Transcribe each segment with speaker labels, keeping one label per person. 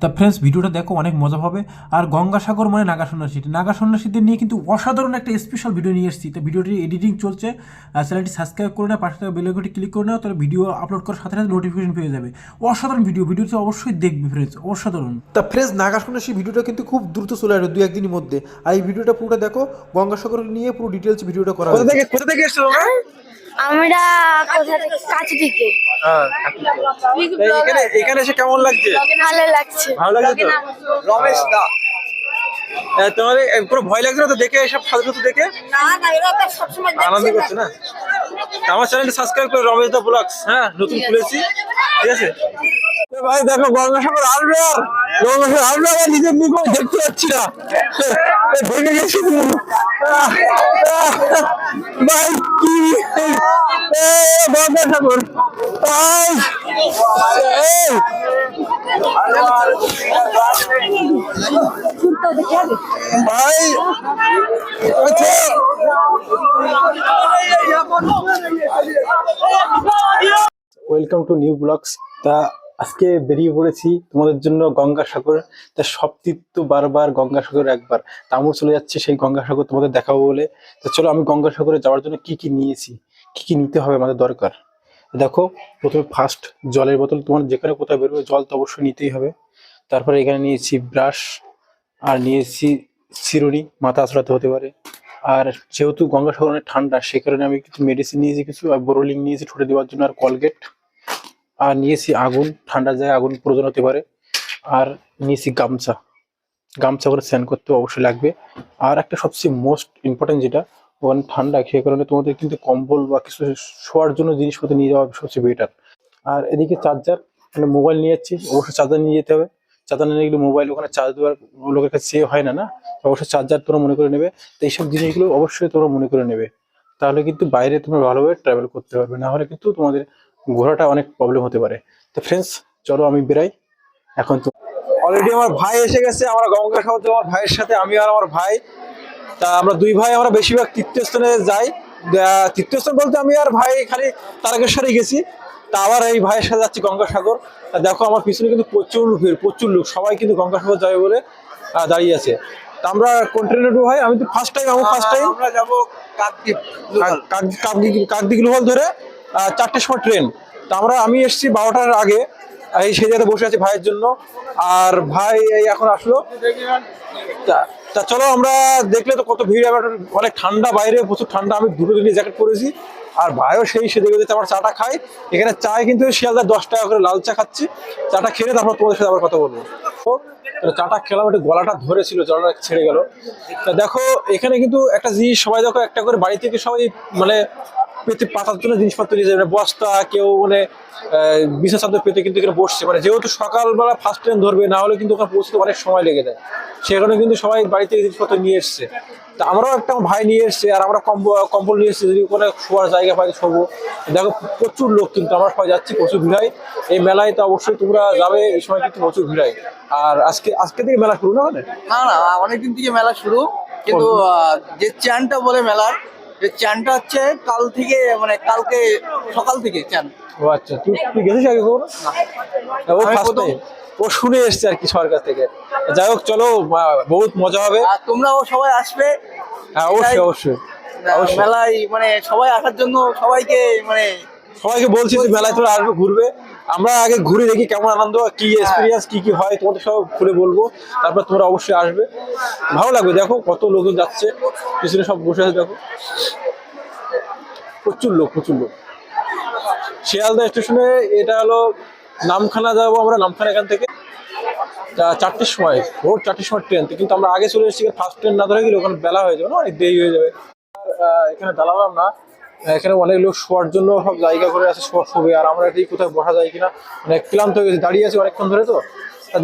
Speaker 1: তা ফ্রেন্ডস ভিডিওটা দেখো, অনেক মজা হবে। আর গঙ্গাসাগর মানে নাগা সন্ন্যাসী, নাগা সন্ন্যাসীদের নিয়ে কিন্তু অসাধারণ একটা স্পেশাল ভিডিও নিয়ে এসেছি। তো ভিডিওটি এডিটিং চলছে, চ্যানেলটি সাবস্ক্রাইব করে নাও, পাশে থাকা বেল আইকনটি ক্লিক করে নাও, তাহলে ভিডিও আপলোড করার সাথে সাথে নোটিফিকেশন পেয়ে যাবে। অসাধারণ ভিডিওটি অবশ্যই দেখবে ফ্রেন্ডস, অসাধারণ। তা ফ্রেন্ডস নাগা সন্ন্যাসী ভিডিওটা কিন্তু খুব দ্রুত চলে আসবে, 2-1 দিনের মধ্যে। আর এই ভিডিওটা পুরোটা দেখো, গঙ্গাসাগর নিয়ে পুরো ডিটেলস ভিডিওটা করা হয়েছে।
Speaker 2: কোথা থেকে এসছো তোমরা?
Speaker 3: আমরা কোথা থেকে? কাছে থেকে।
Speaker 2: হ্যাঁ, এখানে এখানে এসে কেমন লাগছে?
Speaker 3: ভালো লাগছে।
Speaker 2: ভালো লাগছে তো? রমেশ দা, তোমাদের পুরো ভয় লাগছে না তো দেখে, এসব সাধু দেখে?
Speaker 3: না না, এরা তো সবসময়
Speaker 2: আনন্দ করছে না? আমার চ্যানেলটা সাবস্ক্রাইব করে, রমেশ দা ব্লগস। হ্যাঁ, নতুন খুলেছি, ঠিক আছে? ভাই দেখো, গঙ্গাসাগর আসবে আর গঙ্গাসাগর আসবে, আর নিজের মুখ দেখতে পাচ্ছি না, ভেঙে গেছি ভাই। কি গঙ্গাসাগর ভাই, ওয়েলকাম টু নিউ ব্লগস। তা আজকে বেরিয়ে পড়েছি তোমাদের জন্য গঙ্গাসাগর। তা সব তীর্থ বারবার, গঙ্গাসাগর একবার। তা আমিও চলে যাচ্ছি সেই গঙ্গাসাগর তোমাদের দেখাবো বলে। তো চলো, আমি গঙ্গাসাগরে যাওয়ার জন্য কি কি নিয়েছি, কি কি নিতে হবে আমাদের দরকার। দেখো, প্রথমে ফার্স্ট জলের বোতল। তোমার যেখানে কোথাও বেরোবে জল তো অবশ্যই নিতেই হবে। তারপরে এখানে নিয়েছি ব্রাশ, আর নিয়েছি চিরুনি, মাথা আঁচড়াতে হতে পারে। আর যেহেতু গঙ্গাসাগর অনেক ঠান্ডা, সে কারণে আমি কিছু মেডিসিন নিয়েছি, কিছু আর বোরোলিং নিয়েছি ঠোঁটে দেওয়ার জন্য, আর কলগেট। আর নিয়েছি আগুন, ঠান্ডা জায়গায় আগুন প্রয়োজন হতে পারে। আর নিয়েছি গামছা, গামছা করে স্নান করতে অবশ্যই লাগবে। আর একটা সবচেয়ে মোস্ট ইম্পর্টেন্ট, যেটা ওখানে ঠান্ডা, সে কারণে তোমাদের কিন্তু কম্বল বা কিছু শোয়ার জন্য জিনিসপত্র নিয়ে যাওয়া সবচেয়ে বেটার। আর এদিকে চার্জার, মানে মোবাইল নিয়ে যাচ্ছি, অবশ্যই চার্জার নিয়ে যেতে হবে। চার্জার নিয়ে গেলে মোবাইল ওখানে চার্জ দেওয়ার লোকের কাছে সেভ হয় না, না? অবশ্যই চার্জার তোমরা মনে করে নেবে। তো এইসব জিনিসগুলো অবশ্যই তোমরা মনে করে নেবে, তাহলে কিন্তু বাইরে তোমরা ভালোভাবে ট্রাভেল করতে পারবে। না হলে কিন্তু তোমাদের ঘোরাটা অনেক প্রবলেম হতে পারে। তো ফ্রেন্ডস, চলো আমি বেরাই এখন। তো অলরেডি আমার ভাই এসে গেছে, আমরা গঙ্গাসাগর যাবো আমার ভাইয়ের সাথে, আমি আর আমার ভাই। তা আমরা দুই ভাই, আমরা বেশিরভাগ তীর্থস্থানে যাই। তীর্থস্থান বলতে আমি আর ভাই খালি তারকেশ্বরে গেছি। তা আবার এই ভাইয়ের সাথে যাচ্ছি গঙ্গাসাগর। তা দেখো, আমার পিছনে কিন্তু প্রচুর ভিড়, প্রচুর লোক, সবাই কিন্তু গঙ্গাসাগর যাবে বলে দাঁড়িয়ে আছে। তা আমরা কোন ট্রেনে উঠবো ভাই? আমি তো ফার্স্ট টাইম, আমরা যাবো কাকদ্বীপ লোকাল ধরে 4টের সময় ট্রেন। তা আমি এসেছি 12টার আগে, এই সেই জায়গায় বসে আছি ভাইয়ের জন্য। আর ভাই এই এখন আসলো। তা চলো, আমরা দেখলে তো কত ভিড়, অনেক ঠান্ডা বাইরে, প্রচুর ঠান্ডা। আমি দুটো দিনের জ্যাকেট পরেছি, আর ভাইও সেই সেজে গেছে। আমার চাটা খাই এখানে, চায় কিন্তু শিয়ালদার 10 টাকা করে লাল চা খাচ্ছি। চাটা খেলে তারপর তোমাদের সাথে আবার কথা বলবো। চাটা খেলাম, একটু গলাটা ধরেছিল, জলটা ছেড়ে গেল। তা দেখো, এখানে কিন্তু একটা জিনিস, সবাই দেখো একটা করে বাড়ি থেকে সবাই মানে পেতে পাতার জন্য জিনিসপত্র নিয়ে যাবে, বস্তা, কেউ মানে বিশেষ চাদর পেতে কিন্তু এখানে বসছে। মানে যেহেতু সকালবেলা ফার্স্ট ট্রেন ধরবে, না হলে কিন্তু ওখানে পৌঁছতে অনেক সময় লেগে যায়। সেখানে কিন্তু সবাই বাড়ি থেকে জিনিসপত্র নিয়ে এসছে। তা আমরাও একটা ভাই নিয়ে এসছে, আর আমরা কম্বল নিয়ে এসছি, যদি কোনো শোয়ার জায়গা পাই শোবো। দেখো প্রচুর লোক, কিন্তু আমরা সবাই যাচ্ছি, প্রচুর ভিড়াই এই মেলায়। তো অবশ্যই তোমরা যাবে, এই সময় কিন্তু প্রচুর ভিড়াই। আর আজকে থেকে মেলা শুরু না? মানে
Speaker 4: না, অনেকদিন থেকে মেলা শুরু, কিন্তু যে চানটা বলে মেলার, যে চানটা হচ্ছে কাল থেকে, মানে কালকে সকাল থেকে চান।
Speaker 2: ও আচ্ছা, তুই গেছিস আগে কখনো? ও
Speaker 4: আমি
Speaker 2: ফার্স্ট টাইম, ও শুনে এসছে আর কি সবার কাছ থেকে। যাই হোক, চলো, বহুত মজা হবে।
Speaker 4: আর তোমরাও সবাই আসবে।
Speaker 2: হ্যাঁ, অবশ্যই অবশ্যই অবশ্যই।
Speaker 4: মেলায় মানে সবাই আসার জন্য সবাইকে মানে
Speaker 2: সবাইকে বলছি যে মেলায় তোরা আসবে, ঘুরবে। আমরা আগে ঘুরে দেখি কেমন আনন্দ, কি এক্সপিরিয়েন্স, কি কি হয়, তোমাদের সব খুলে বলবো। তারপর তোমরা অবশ্যই আসবে, ভালো লাগবে। দেখো কত লোকজন যাচ্ছে, পিছনে সব বসে আছে, দেখো প্রচুর লোক, প্রচুর লোক। শিয়ালদা স্টেশনে, এটা হলো নামখানা যাবো আমরা, নামখানা এখান থেকে 4টের সময়, ভোর 4টের সময় ট্রেন। কিন্তু আমরা আগে চলে এসেছি, ফার্স্ট ট্রেন না ধরে গেলে ওখানে বেলা হয়ে যাবে, না অনেক দেরি হয়ে যাবে। এখানে দাঁড়ালাম না, এখানে অনেক লোক শোয়ার জন্য সব জায়গা করে আছে, শোবে। আর আমরা ঠিক কোথায় বসা যায় কিনা, মানে ক্লান্ত হয়ে গেছি, দাঁড়িয়ে আছি অনেকক্ষণ ধরে। তো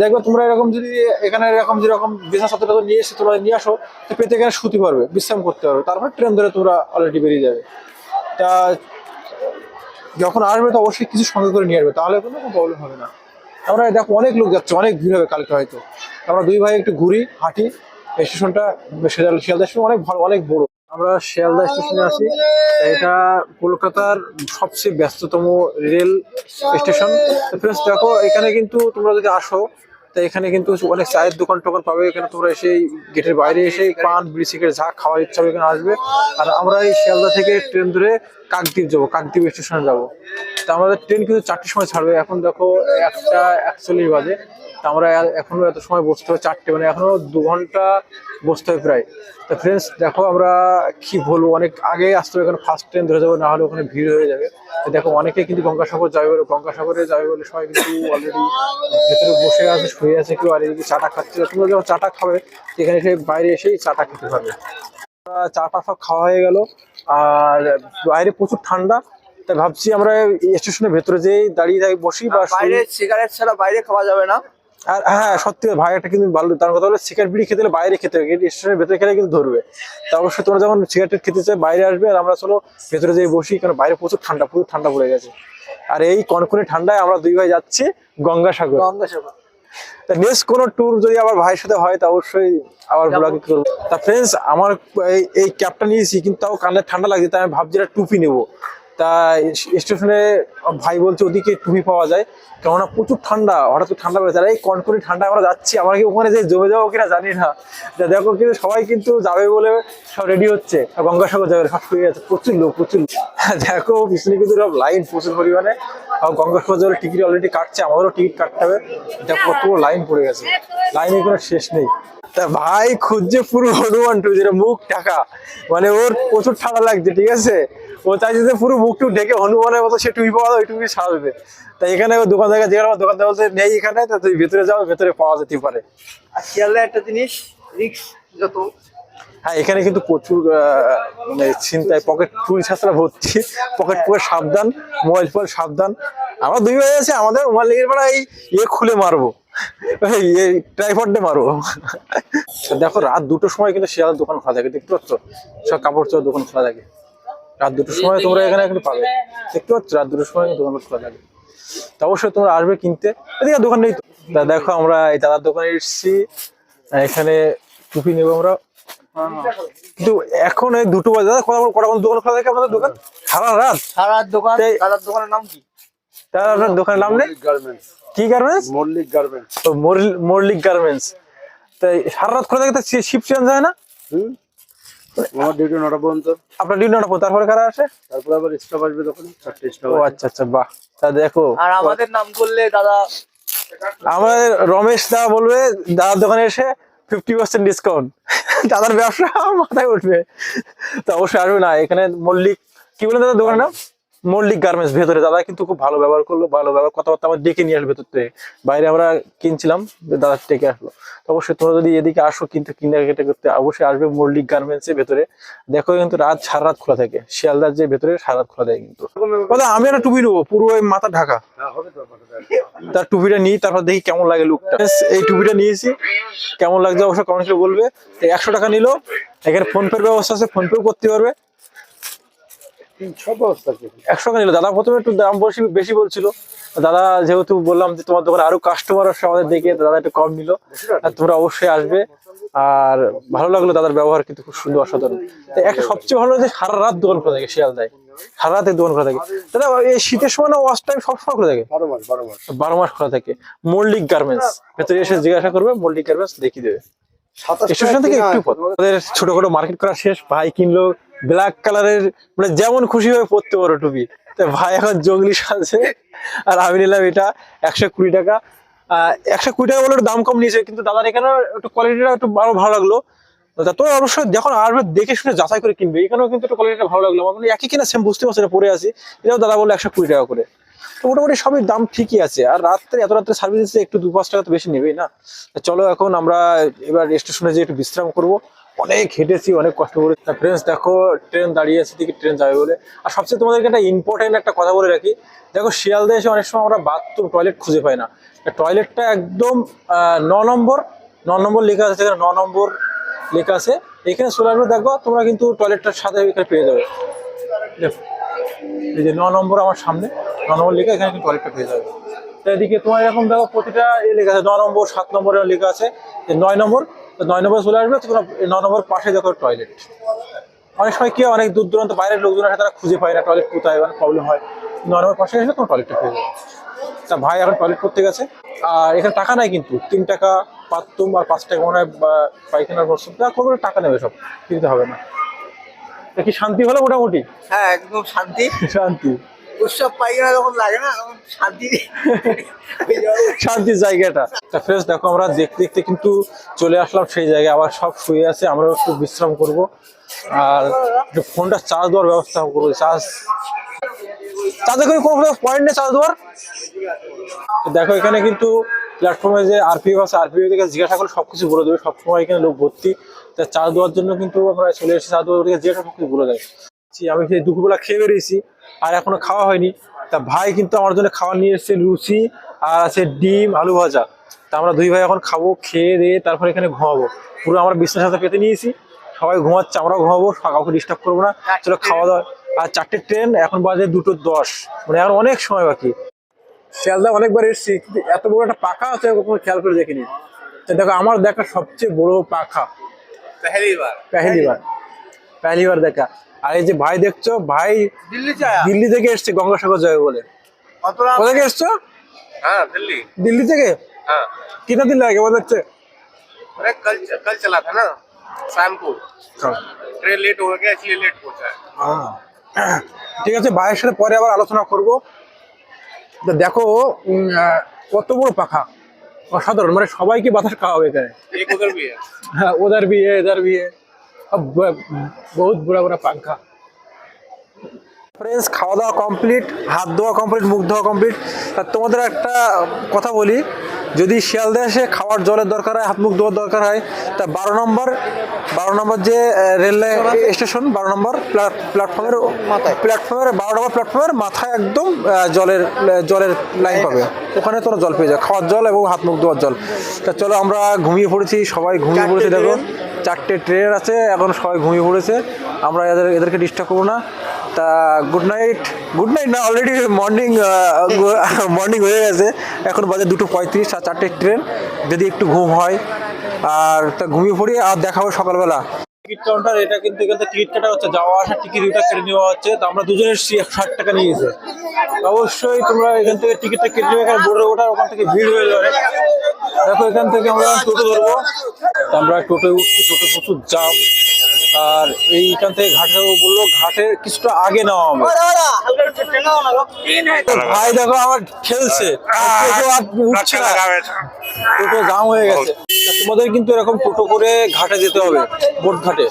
Speaker 2: দেখবে তোমরা এরকম যদি এখানে এরকম যেরকম বিছানা চাদর নিয়ে এসে তোমরা নিয়ে আসো, তো পেতে এখানে শুতে পারবে, বিশ্রাম করতে পারবে। তারপর ট্রেন ধরে তোমরা অলরেডি বেরিয়ে যাবে। তা যখন আসবে তো অবশ্যই কিছু সঙ্গে করে নিয়ে আসবে, তাহলে কোনো প্রবলেম হবে না। আমরা দেখো অনেক লোক যাচ্ছে, অনেক ভিড় হবে কালকে হয়তো। আমরা দুই ভাই একটু ঘুরি, হাঁটি। স্টেশনটা শিয়ালদা স্টেশন অনেক ভালো, অনেক বড়। আমরা শিয়ালদা স্টেশনে আছি, এটা কলকাতার সবচেয়ে ব্যস্ততম রেল স্টেশন। ফ্রেন্ডস দেখো, এখানে কিন্তু তোমরা যদি আসো, তো এখানে কিন্তু অনেক চায়ের দোকান টোকান পাবে, এখানে তোমরা এসে গেটের বাইরে এসে পান বিড়ি সিগারেট যা খাওয়ার ইচ্ছা হবে এখানে আসবে। আর আমরা এই শিয়ালদা থেকে ট্রেন ধরে কাকদ্বীপ যাবো, কাকদ্বীপ স্টেশনে যাবো। তা আমাদের ট্রেন কিন্তু 4টের সময় ছাড়বে, এখন দেখো 1:41 বাজে। তা আমরা এখনো এত সময় বসতে হবে, 4টে মানে এখনো 2 ঘন্টা বসতে হবে প্রায়। তো ফ্রেন্ডস দেখো আমরা কি বলবো, অনেক আগে আসতে হবে, এখানে ফার্স্ট ট্রেন ধরে যাবো, না হলে ওখানে ভিড় হয়ে যাবে। তো দেখো অনেকে কিন্তু গঙ্গাসাগর যাবে বলে, গঙ্গাসাগরে যাবে বলে সবাই কিন্তু অলরেডি ভেতরে বসে আছে, শুয়ে আছে কেউ, আর এদিকে চাটা খাচ্ছে। তোমরা যখন চাটা খাবে এখানে এসে বাইরে এসেই চাটা খেতে পারবে। চাটা সব খাওয়া হয়ে গেল, আর বাইরে প্রচুর ঠান্ডা। তাই ভাবছি আমরা স্টেশনের ভেতরে যেই দাঁড়িয়ে বসি বা
Speaker 4: বাইরে সিগারেট ছাড়া বাইরে খাওয়া যাবে না।
Speaker 2: আর হ্যাঁ সত্যি ভাই, একটা কিন্তু ভালো তার কথা হলো, সিগারেট বিড়ি খেতে হলে বাইরে খেতে হবে, স্টেশনের ভেতরে খেলে কিন্তু ধরবে। তা অবশ্যই তোমরা যখন সিগারেট খেতে চাই বাইরে আসবে, আর আমরা চলো ভেতরে যেয়ে বসি, কারণ বাইরে প্রচুর ঠান্ডা পড়ে গেছে। আর এই কনকনে ঠান্ডায় আমরা 2 ভাই যাচ্ছি গঙ্গাসাগর। তা নেক্সট কোনো ট্যুর যদি আবার ভাইয়ের সাথে হয় তা অবশ্যই আবার ব্লগে করবো। তা ফ্রেন্ডস আমার এই ক্যাপটা নিয়েছি, কিন্তু তাও কানে ঠান্ডা লাগছে, তাই আমি ভাবছি একটা টুপি নেবো। তা স্টেশনে ভাই বলছে ওদিকে টুপি পাওয়া যায়, কেননা প্রচুর ঠান্ডা, হঠাৎ করে ঠান্ডা পড়েছে। আর এই কনকনে ঠান্ডা আমরা যাচ্ছি, আমরা কি ওখানে যে জমে যাবো কিনা জানি না। দেখো কিন্তু সবাই কিন্তু যাবে বলে সব রেডি হচ্ছে, গঙ্গাসাগর যাবে, সব শুয়ে আছে, প্রচুর লোক। দেখো পিছনে কিন্তু সব লাইন প্রচুর পরিমাণে, গঙ্গাসাগর যাবে টিকিট অলরেডি কাটছে, আমাদেরও টিকিট কাটতে হবে। দেখো কত লাইন পড়ে গেছে, লাইনের কোনো শেষ নেই। তা ভাই খুঁজছে পুরো হনুমান টু, যেটা মুখ ঢাকা, মানে ওর প্রচুর ঠান্ডা লাগছে, ঠিক আছে, ও চাইছে যে পুরো মুখ টুক ঢেকে হনুমানের মতো সে টুপি পাওয়া যায়, ওই টুপি সাজবে। তাই এখানে দোকান থেকে যেখানে দোকানদার বলতে নেই এখানে, তা তুই ভেতরে যাও, ভেতরে পাওয়া যেতে পারে।
Speaker 4: আর শিয়ালদা একটা জিনিস, রিক্স যত।
Speaker 2: হ্যাঁ এখানে কিন্তু প্রচুর মানে ছিনতাই, পকেট চুরি ছাড়া ভর্তি, পকেট সাবধান, মোবাইল ফোন সাবধান। আমরা 2 ভাই আছে, আমাদের মোবাইল লেগে পড়া এই খুলে মারবো, এই ট্রাইপডে মারবো। দেখো রাত 2টোর সময় কিন্তু শিয়ালদার দোকান খোলা থাকে, দেখতে পাচ্ছ, সব কাপড় চোপড় দোকান খোলা থাকে রাত 2টোর সময়, তোমরা এখানে কিন্তু পাবে, দেখতে পাচ্ছ রাত 2টোর সময় দোকান খোলা থাকে। তা অবশ্যই তোমরা আসবে কিনতে, এদিকে দোকান নেই। দেখো আমরা এই দাদার দোকানে এসেছি, এখানে টুপি নেবো আমরা, কিন্তু এখন এই 2টো বাজে। দাদা কটা দোকান খোলা থাকে আপনাদের দোকান? সারা রাত
Speaker 4: দোকান। দাদার দোকানের নাম কি?
Speaker 2: তার আপনার দোকানের নাম নেই? কি গার্মেন্টস? মল্লিক গার্মেন্টস। তাই সারা রাত খোলা থাকে, তা শিফট চেঞ্জ হয় না?
Speaker 5: আমার ডিউটি 9টা পর্যন্ত।
Speaker 2: আপনার ডিউটি 9টা পর্যন্ত, তারপরে কারা আসে?
Speaker 5: তারপরে আবার স্টাফ আসবে, তখন 4টে স্টাফ।
Speaker 2: ও আচ্ছা বাহ। তা দেখো
Speaker 4: আর আমাদের নাম করলে দাদা,
Speaker 2: আমাদের রমেশ দা বলবে দাদার দোকানে এসে 50% ডিসকাউন্ট, দাদার ব্যবসা মাথায় উঠবে। তো অবশ্যই আসবে না এখানে। মল্লিক কি বলেন দাদার দোকানের নাম? মল্লিক গার্মেন্টস। ভেতরে দাদা কিন্তু খুব ভালো ব্যবহার করলো, ভালো ব্যবহার, কথাবার্তা আমার ডেকে নিয়ে আসবে ভেতর থেকে, বাইরে আমরা কিনছিলাম, দাদা ডেকে আসলো। তো অবশ্যই তোমরা যদি এদিকে আসো কিন্তু কেনাকাটা করতে, অবশ্যই আসবে মল্লিক গার্মেন্টস এর ভেতরে। দেখো কিন্তু সারা রাত খোলা থাকে, শিয়ালদার যে ভেতরে সারা রাত খোলা থাকে কিন্তু। আমি একটা টুপি নেবো, পুরো মাথা ঢাকা, তার টুপিটা নিই, তারপর দেখি কেমন লাগে লুকটা। এই টুপিটা নিয়েছি, কেমন লাগছে অবশ্যই কমেন্ট করে বলবে। 100 টাকা নিল, এখানে ফোন পের ব্যবস্থা আছে, ফোন পেও করতে পারবে। 100 টাকা নিল। দাদা প্রথমে একটু দাম বেশি বলছিল, দাদা যেহেতু বললাম যে তোমার দোকানে আরো কাস্টমার আসছে আমাদের দেখে, দাদা একটু কম নিল। আর তোমরা অবশ্যই আসবে, আর ভালো লাগলো, দাদার ব্যবহার কিন্তু খুব সুন্দর, অসাধারণ। সবচেয়ে ভালো যে সারা রাত দোকান খোলা থাকে শিয়ালদায়, সারা রাতে দোকান খোলা থাকে। দাদা এই শীতের সময় না ওয়াশ টাইম সবসময় খোলা থাকে? 12 মাস খোলা থাকে। মল্লিক গার্মেন্টস, ভেতরে এসে জিজ্ঞাসা করবে, মল্লিক গার্মেন্টস দেখিয়ে দেবে। স্টেশন থেকে একটু পথ। আমাদের ছোটখাটো মার্কেট করা শেষ, ভাই কিনলো ব্ল্যাক কালারের, মানে যেমন খুশি হয়ে পড়তে পারো টুপি। তো ভাই এখন জঙ্গলি সাজছে, আর আমি নিলাম এটা 120 টাকা। 120 টাকা বলে একটু দাম কম নিয়েছে, কিন্তু দাদার এখানে একটু কোয়ালিটিটা একটু আরো ভালো লাগলো। তো অবশ্যই যখন আসবে দেখে শুনে যাচাই করে কিনবে, এখানেও কিন্তু একটু কোয়ালিটিটা ভালো লাগলো আমার, মানে একই কিনা সেম বুঝতে পারছি না, পরে আসি। এটাও দাদা বললো 120 টাকা করে। তো মোটামুটি সবই দাম ঠিকই আছে, আর এত রাত্রে সার্ভিস দিচ্ছে, একটু 2-5 টাকা তো বেশি নেবেই না। চলো এখন আমরা এবার স্টেশনে যেয়ে একটু বিশ্রাম করবো, অনেক হেঁটেছি, অনেক কষ্ট করে। ফ্রেন্ডস দেখো ট্রেন দাঁড়িয়ে আছে, দিকে ট্রেন যাবে বলে। আর সবচেয়ে তোমাদেরকে একটা ইম্পর্টেন্ট একটা কথা বলে রাখি, দেখো শিয়ালদা এসে অনেক সময় আমরা বাথরুম টয়লেট খুঁজে পাই না। টয়লেটটা একদম 9 নম্বর লেখা আছে, 9 নম্বর লেখা আছে, এখানে চলে আসবে, দেখো তোমরা কিন্তু টয়লেটটার সাথে এখানে পেয়ে যাবে। এই যে 9 নম্বর আমার সামনে, 9 নম্বর লেখা, এখানে কিন্তু টয়লেটটা পেয়ে যাবে। তো এদিকে তোমার এরকম দেখো প্রতিটা লেখা আছে, 9 নম্বর 7 নম্বরে লেখা আছে 9 নম্বর। তো 9 নম্বর চলে আসবে, তোমরা 9 নম্বর পাশে দেখো টয়লেট। অনেক সময় কি অনেক দূর দূরান্ত বাইরের লোকজন আসে, তারা খুঁজে পায় না টয়লেট কোথায়, মানে প্রবলেম হয়। 9 নম্বর পাশে এসে তোমার টয়লেটটা পেয়ে যাবে। তা ভাই এখন টয়লেট করতে গেছে। আর এখানে টাকা নাই কিন্তু, 3 টাকা বাথরুম আর 5 টাকা মনে হয় পায়খানার বসুন, কোনো টাকা নেবে, সব কিনতে হবে না। তা কি শান্তি হলো মোটামুটি?
Speaker 4: হ্যাঁ, একদম শান্তি।
Speaker 2: শান্তি,
Speaker 4: উৎসব পায়খানা যখন লাগে না তখন শান্তি।
Speaker 2: শান্তির জায়গাটা। তা ফ্রেন্ডস দেখো, আমরা দেখতে দেখতে কিন্তু চলে আসলাম সেই জায়গায়। আবার সব শুয়ে আছে, আমরা একটু বিশ্রাম করব আর একটু ফোনটা চার্জ দেওয়ার ব্যবস্থা করবো। চার্জ করে কোনো পয়েন্ট নেই চার্জ দেওয়ার। দেখো এখানে কিন্তু প্ল্যাটফর্মে যে আরপিএফ আছে, আরপিএফ থেকে জিজ্ঞাসা করে সবকিছু বলে দেবে। সবসময় এখানে লোক ভর্তি, তা চার্জ দেওয়ার জন্য কিন্তু আমরা চলে এসেছি। চার্জ দেওয়ার থেকে জিজ্ঞাসা সবকিছু বলে দেয়। আমি সেই দুপুরবেলা খেয়ে বেরিয়েছি, আর এখনো খাওয়া হয়নি। তা ভাই কিন্তু আমার জন্য খাবার নিয়ে এসেছে, লুচি আর আছে ডিম আলু ভাজা। তা আমরা দুই ভাই এখন খাবো, খেয়ে দিয়ে তারপর এখানে ঘুমাবো। পুরো আমরা বিছানার সাথে পেতে নিয়েছি, সবাই ঘুমাচ্ছে, আমরাও ঘুমাবো, কাউকে ডিস্টার্ব করবো না। চলো খাওয়া দাওয়া। আর 4টে ট্রেন, এখন বাজে 2:10, মানে এখন অনেক সময় বাকি। শিয়ালদা অনেকবার এসেছি, কিন্তু এত বড় একটা পাখা আছে কখনো খেয়াল করে দেখিনি। দেখো আমার দেখা সবচেয়ে বড় পাখা, পেহলি বার দেখা। আর এই যে ভাই দেখছো, ভাই দিল্লি থেকে এসছে গঙ্গাসাগর যাবে বলে। কোথা থেকে এসছো?
Speaker 6: हाँ
Speaker 2: দিল্লি থেকে?
Speaker 6: हाँ
Speaker 2: কিনা দিন লাগে বলে হচ্ছে?
Speaker 6: अरे कल चला था ना शाम को, ट्रेन लेट हो गया इसलिए लेट पहुंचा है।
Speaker 2: ঠিক আছে, ভাইয়ের সাথে পরে আবার আলোচনা করবো। তা দেখো কত বড় পাখা, অসাধারণ, মানে সবাইকে বাতাস খাওয়াবে এখানে।
Speaker 6: एक उधर भी है।
Speaker 2: हाँ उधर भी है, इधर भी है, अब बहुत बड़ा बड़ा पंखा। फ्रेंड्स খাওয়া দাওয়া কমপ্লিট, হাত ধোয়া কমপ্লিট, মুখ ধোয়া কমপ্লিট। আর তোমাদের একটা কথা বলি, যদি শিয়ালদা এসে খাওয়ার জলের দরকার হয়, হাত মুখ ধোয়ার দরকার হয়, তা 12 নম্বর যে রেল স্টেশন, 12 নম্বর প্ল্যাটফর্মের মাথায়, 12 নম্বর প্ল্যাটফর্মের মাথায় একদম জলের লাইন পাবে। ওখানে তোমরা জল পেয়ে যাও, খাওয়ার জল এবং হাত মুখ ধোয়ার জল। তা চলো, আমরা ঘুমিয়ে পড়েছি, সবাই ঘুমিয়ে পড়েছে। দেখো 4টে ট্রেন আছে, এখন সবাই ঘুমিয়ে পড়েছে, আমরা এদেরকে ডিস্টার্ব করবো না। তা গুড নাইট না, অলরেডি মর্নিং হয়ে গেছে, এখন বাজে 2:35, আর 4টে ট্রেন, যদি একটু ঘুম হয় আর তা ঘুমিয়ে পড়ি, আর দেখাবো সকালবেলা। টিকিট কাউন্টার এটা, কিন্তু এখান থেকে টিকিট কাটা হচ্ছে, যাওয়া আসার টিকিট দুটা কেটে নেওয়া হচ্ছে। তো আমরা দুজনে 60 টাকা নিয়েছে। অবশ্যই তোমরা এখান থেকে টিকিটটা কেটে নেবে, এখানে বোর্ডে ওঠার, ওখান থেকে ভিড় হয়ে যাবে। দেখো এখান থেকে আমরা টোটো ধরবো, আমরা টোটোয় উঠছি, টোটো প্রচুর জাম। আর এইখান থেকে ঘাটে বললো, ঘাটের কিছুটা আগে নেওয়া হবে। ভাই দেখো আমার খেলছে, উঠছে না, টোটো জাম হয়ে গেছে। তোমাদের কিন্তু এরকম টোটো করে ঘাটে যেতে হবে, বোট ঘাটে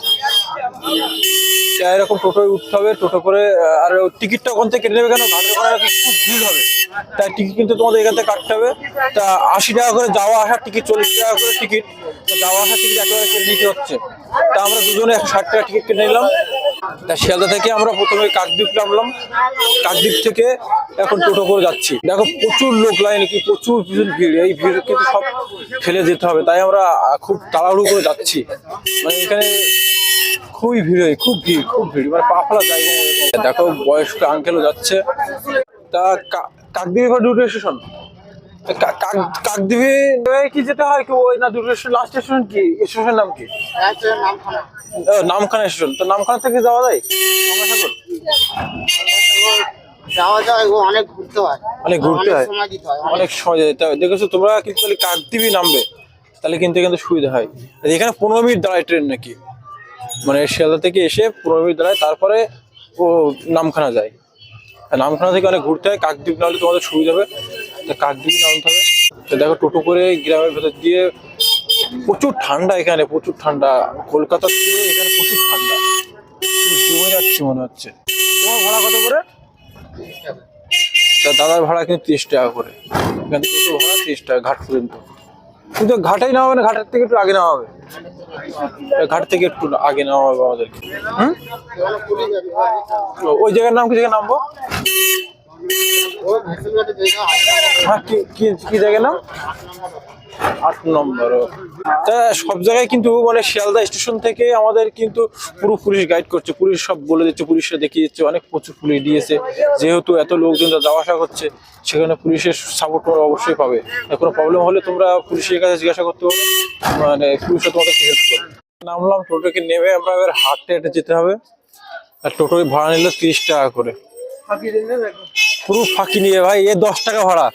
Speaker 2: এরকম টোটোয় উঠতে হবে, টোটো করে। আর টিকিটটা ওখান থেকে কেটে নেবে, কেন ঘাটের ওখানে খুব ভিড় হবে, তাই টিকিট কিন্তু তোমাদের এখান থেকে কাটতে হবে। তা 80 টাকা করে যাওয়া আসার টিকিট, 40 টাকা করে টিকিট, যাওয়া আসার টিকিট একেবারে কেটে নিতে হচ্ছে। তা আমরা দুজনে 160 টাকা টিকিট কেটে নিলাম। তা শিয়ালদা থেকে আমরা প্রথমে কাকদ্বীপ নামলাম, কাকদ্বীপ থেকে এখন টোটো করে যাচ্ছি। দেখো প্রচুর লোক লাইনে, কি প্রচুর ভিড়, এই ভিড় কিন্তু সব ফেলে যেতে হবে, তাই আমরা খুব তাড়াহুড়ো করে যাচ্ছি। মানে এখানে খুবই ভিড় হয়, খুব ভিড়, মানে পা ফেলা যায়। দেখো বয়স্ক আঙ্কেলও যাচ্ছে। তা কাকদ্বীপে দুটো স্টেশন, কাকদ্বীপে কি যেতে হয় কি ওই না, দুটো স্টেশন, লাস্ট স্টেশন কি, স্টেশনের নাম কি? নামখানা স্টেশন। তো নামখানা থেকে যাওয়া যায় গঙ্গাসাগর?
Speaker 7: যাওয়া যায়, অনেক ঘুরতে হয়,
Speaker 2: অনেক ঘুরতে হয়,
Speaker 7: সময় দিতে হয়।
Speaker 2: অনেক সময় যেতে হয়। দেখেছো তোমরা কিন্তু কাকদ্বীপে নামবে, তাহলে কিন্তু এখানে সুবিধা হয়। এখানে 15 মিনিট দাঁড়ায় ট্রেন নাকি, মানে শিয়ালদা থেকে এসে 15 মিনিট দাঁড়ায়, তারপরে ও নামখানা যায়। নামখানা থেকে অনেক ঘুরতে হয়, কাকদ্বীপ নামলে তোমাদের সুবিধা হবে, তো কাকদ্বীপ নামতে হবে। তো দেখো টোটো করে গ্রামের ভেতর দিয়ে, প্রচুর ঠান্ডা এখানে, প্রচুর ঠান্ডা, কলকাতার থেকে এখানে প্রচুর ঠান্ডা, জমে যাচ্ছে মনে হচ্ছে। তোমার ভাড়া কত করে? তা দাদার ভাড়া কিন্তু 30 টাকা করে, এখানে টোটো ভাড়া 30 টাকা ঘাট পর্যন্ত। কিন্তু ঘাটেই নেওয়া হবে না, ঘাটের থেকে একটু আগে নেওয়া হবে, ঘাট থেকে একটু আগে নেওয়া হবে আমাদেরকে। ওই জায়গার নাম কি, জায়গায় নামবো? হ্যাঁ, কি জায়গার নাম? 8 নম্বর। তা সব জায়গায় কিন্তু মানে শিয়ালদা স্টেশন থেকে আমাদের কিন্তু পুরো পুলিশ গাইড করছে, পুলিশ সব বলে দিচ্ছে, পুলিশরা দেখিয়ে দিচ্ছে, অনেক প্রচুর পুলিশ দিয়েছে। যেহেতু এত লোকজন যাওয়া আসা করছে, সেখানে পুলিশের সাপোর্ট তোমরা অবশ্যই পাবে। কোনো প্রবলেম হলে তোমরা পুলিশের কাছে জিজ্ঞাসা করতে পারো, মানে পুলিশরা তোমাদেরকে হেল্প করবে। নামলাম, টোটোকে নেমে আমরা এবার হাঁটতে যেতে হবে। আর টোটোয় ভাড়া নিল 30 টাকা করে। পুরো ফাঁকি নিয়ে ভাই, এ 10 টাকা ভাড়া,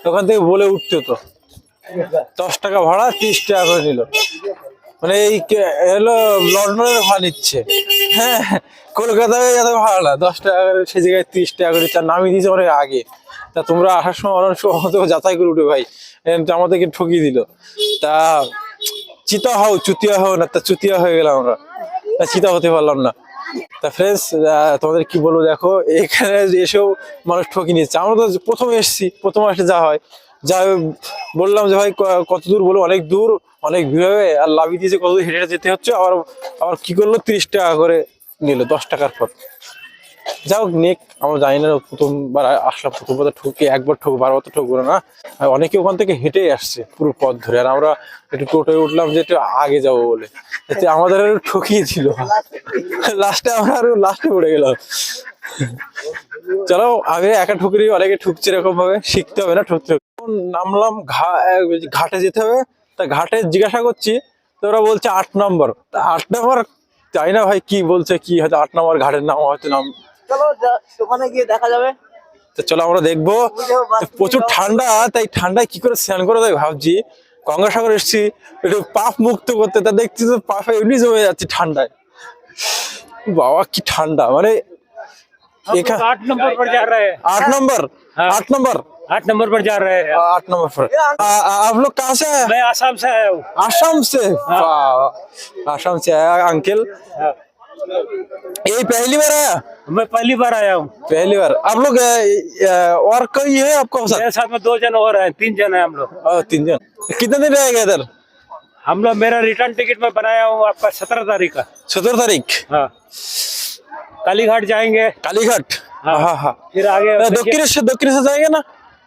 Speaker 2: ওখান থেকে বলে উঠতে হতো 10 টাকা ভাড়া, 30 টাকা করে নিল। মানে এই এলো লন্ডনের ভাড়া নিচ্ছে, হ্যাঁ কলকাতায় এত ভাড়া না, 10 টাকা করে সে জায়গায় 30 টাকা করে চার নামিয়ে দিয়েছে অনেক আগে। তা তোমরা আসার সময় অনেক সময় হয়তো যাচাই করে উঠে ভাই, আমাদেরকে ঠকিয়ে দিল। তা চিতা হও চুতিয়া হও না, তা চুতিয়া হয়ে গেলাম আমরা, তা চিতা হতে পারলাম না। তা ফ্রেন্ডস তোমাদের কি বলবো, দেখো এখানে এসেও মানুষ ঠকি নিচ্ছে। আমরা তো প্রথমে এসেছি, প্রথম আসে যা হয় যা বললাম যে ভাই কত দূর, বলো অনেক দূর, অনেক ভিড় হবে, আর লাভি দিয়েছে কত দূর হেঁটে হেঁটে যেতে হচ্ছে। আবার আবার কি করলো, 30 টাকা করে নিল 10 টাকার পথ। যাই হোক নেক, আমরা জানি না, প্রথমবার আসলাম, প্রথমবার ঠকে একবার ঠকবো, বারবার তো ঠকবো না। আর অনেকে ওখান থেকে হেঁটে আসছে পুরো পথ ধরে, আর আমরা একটু টোটোয় উঠলাম যে একটু আগে যাবো বলে, এতে আমাদের আরো ঠকিয়ে দিল। লাস্টে আমরা আরো লাস্টে পড়ে গেলাম। চলো আগে একা ঠুকরি, অনেকে ঠুকছে, এরকম ভাবে শিখতে হবে না ঠকতে হবে। নামলাম ঘাটে যেতে হবে, তা ঘাটে জিজ্ঞাসা করছি, তো ওরা বলছে 8 নম্বর। 8 নম্বর জানি না ভাই কি বলছে, কি হয়তো 8 নম্বর ঘাটের নাম, হয়তো নাম।
Speaker 4: চলো ওখানে গিয়ে দেখা যাবে।
Speaker 2: তো চলো আমরা দেখবো। প্রচুর ঠান্ডা, তাই ঠান্ডায় কি করে স্নান করে তাই ভাবছি। গঙ্গাসাগর এসেছি একটু পাপ মুক্ত করতে, তা দেখছি তো পাপে এমনি জমে যাচ্ছে ঠান্ডায়। বাবা কি ঠান্ডা, মানে
Speaker 8: 8 नंबर पर जा रहे हैं।
Speaker 2: 8 नंबर, 8 नंबर,
Speaker 8: 8 नंबर पर जा रहे हैं।
Speaker 2: 8 नंबर पर। आप लोग कहाँ से हैं?
Speaker 8: मैं आसाम से आया हूँ।
Speaker 2: आसाम से? वाह, आसाम से आया अंकल, यही पहली बार आया?
Speaker 8: मैं पहली बार आया हूँ।
Speaker 2: पहली बार। आप लोग और कोई है आपको साथ?
Speaker 8: मेरे साथ में 2 जन और हैं, 3 जन हैं हम लोग।
Speaker 2: 3 जन। कितने दिन रहेगा इधर?
Speaker 8: हम लोग, मेरा रिटर्न टिकट में बनाया हूँ आपका 17 तारीख का।
Speaker 2: 17 तारीख
Speaker 8: हाँ, कालीघाट जाएंगे।
Speaker 2: कालीघाट?
Speaker 8: हाँ।
Speaker 2: हाँ हाँ।
Speaker 8: फिर आगे
Speaker 2: दक्षिण से जाएंगे ना?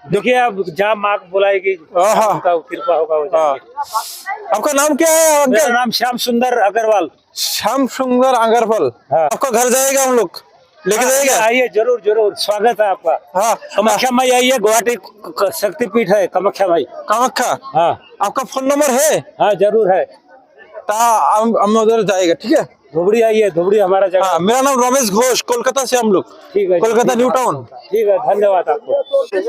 Speaker 8: देखिए, अब जहाँ माँ बुलाएगी,
Speaker 2: हाँ।
Speaker 8: उनका कृपा होगा हो जाएंगे।
Speaker 2: आपका नाम क्या है
Speaker 8: मेरा
Speaker 2: अंकल?
Speaker 8: नाम श्याम सुंदर अग्रवाल।
Speaker 2: श्याम सुंदर अग्रवाल।
Speaker 8: हाँ।
Speaker 2: आपका घर जाएगा हम लोग लेके
Speaker 8: हाँ,
Speaker 2: जाएगा?
Speaker 8: आइए, जरूर जरूर, स्वागत है आपका।
Speaker 2: हाँ।
Speaker 8: कामाख्या माई आइए, गुवाहाटी शक्तिपीठ है कामाख्या माई।
Speaker 2: कामाख्या?
Speaker 8: हाँ
Speaker 2: आपका फोन नंबर है?
Speaker 8: हाँ, जरूर है।
Speaker 2: ता हम उधर जाएगा, ठीक है?
Speaker 8: धुबड़ी आइए, धुबड़ी हमारा जगह।
Speaker 2: हाँ, मेरा नाम रमेश घोष, कोलकाता से हम लोग।
Speaker 8: ठीक है,
Speaker 2: कोलकाता নিউ টাউন।
Speaker 8: ठीक है, धन्यवाद आपको।